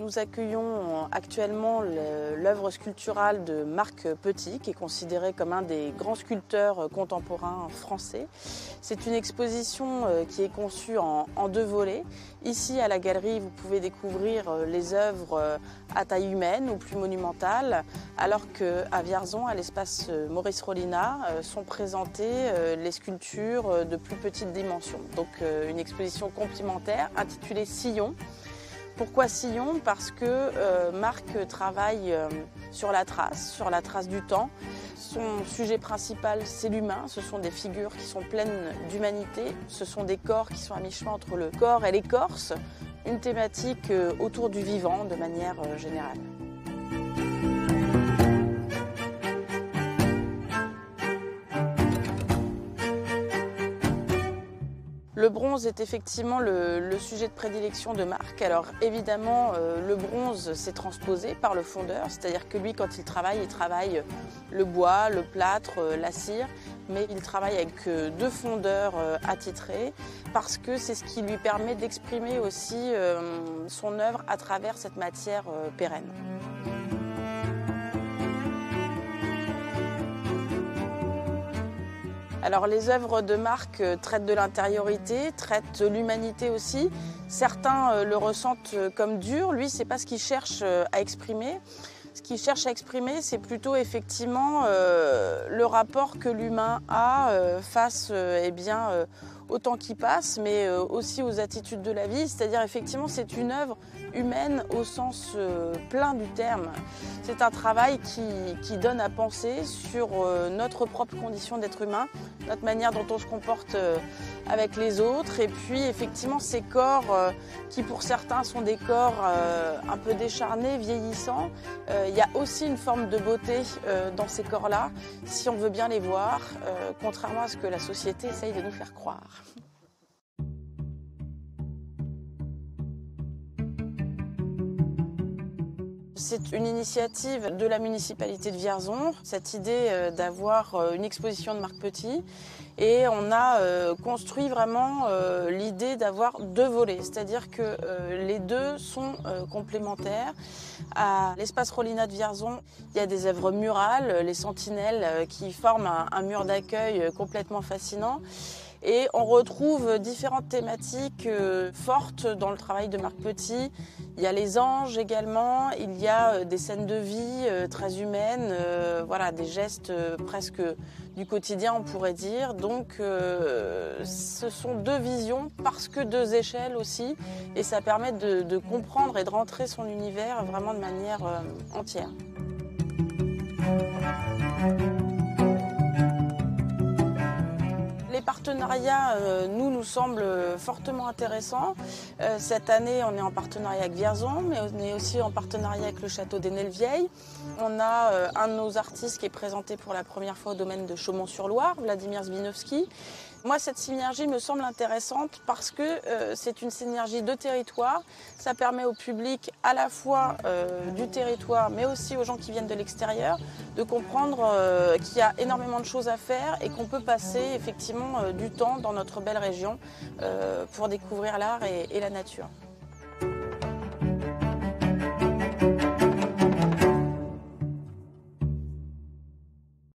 Nous accueillons actuellement l'œuvre sculpturale de Marc Petit, qui est considéré comme un des grands sculpteurs contemporains français. C'est une exposition qui est conçue en deux volets. Ici, à la galerie, vous pouvez découvrir les œuvres à taille humaine ou plus monumentales, alors qu'à Vierzon, à l'espace Maurice Rollinat, sont présentées les sculptures de plus petite dimension. Donc une exposition complémentaire intitulée Sillon. Pourquoi Sillon? Parce que Marc travaille sur la trace du temps. Son sujet principal, c'est l'humain. Ce sont des figures qui sont pleines d'humanité. Ce sont des corps qui sont à mi-chemin entre le corps et l'écorce. Une thématique autour du vivant de manière générale. Le bronze est effectivement le sujet de prédilection de Marc. Alors évidemment, le bronze s'est transposé par le fondeur, c'est-à-dire que lui, quand il travaille le bois, le plâtre, la cire, mais il travaille avec deux fondeurs attitrés parce que c'est ce qui lui permet d'exprimer aussi son œuvre à travers cette matière pérenne. Alors les œuvres de Marc traitent de l'intériorité, traitent de l'humanité aussi. Certains le ressentent comme dur, lui c'est pas ce qu'il cherche à exprimer. Ce qu'il cherche à exprimer, c'est plutôt effectivement le rapport que l'humain a face au temps qui passe, mais aussi aux attitudes de la vie. C'est-à-dire effectivement c'est une œuvre humaine au sens plein du terme. C'est un travail qui donne à penser sur notre propre condition d'être humain, notre manière dont on se comporte avec les autres, et puis effectivement ces corps qui pour certains sont des corps un peu décharnés, vieillissants. Il y a aussi une forme de beauté dans ces corps-là, si on veut bien les voir, contrairement à ce que la société essaye de nous faire croire. C'est une initiative de la municipalité de Vierzon, cette idée d'avoir une exposition de Marc Petit. Et on a construit vraiment l'idée d'avoir deux volets, c'est-à-dire que les deux sont complémentaires. À l'espace Rollinat de Vierzon, il y a des œuvres murales, les sentinelles qui forment un mur d'accueil complètement fascinant. Et on retrouve différentes thématiques fortes dans le travail de Marc Petit. Il y a les anges également, il y a des scènes de vie très humaines, voilà, des gestes presque du quotidien on pourrait dire. Donc ce sont deux visions parce que deux échelles aussi, et ça permet de comprendre et de rentrer son univers vraiment de manière entière. Les partenariats nous semblent fortement intéressants. Cette année, on est en partenariat avec Vierzon, mais on est aussi en partenariat avec le château d'Enelvieille. On a un de nos artistes qui est présenté pour la première fois au domaine de Chaumont-sur-Loire, Vladimir Zbinovski. Moi, cette synergie me semble intéressante parce que c'est une synergie de territoire. Ça permet au public à la fois du territoire, mais aussi aux gens qui viennent de l'extérieur, de comprendre qu'il y a énormément de choses à faire et qu'on peut passer effectivement du temps dans notre belle région pour découvrir l'art et la nature.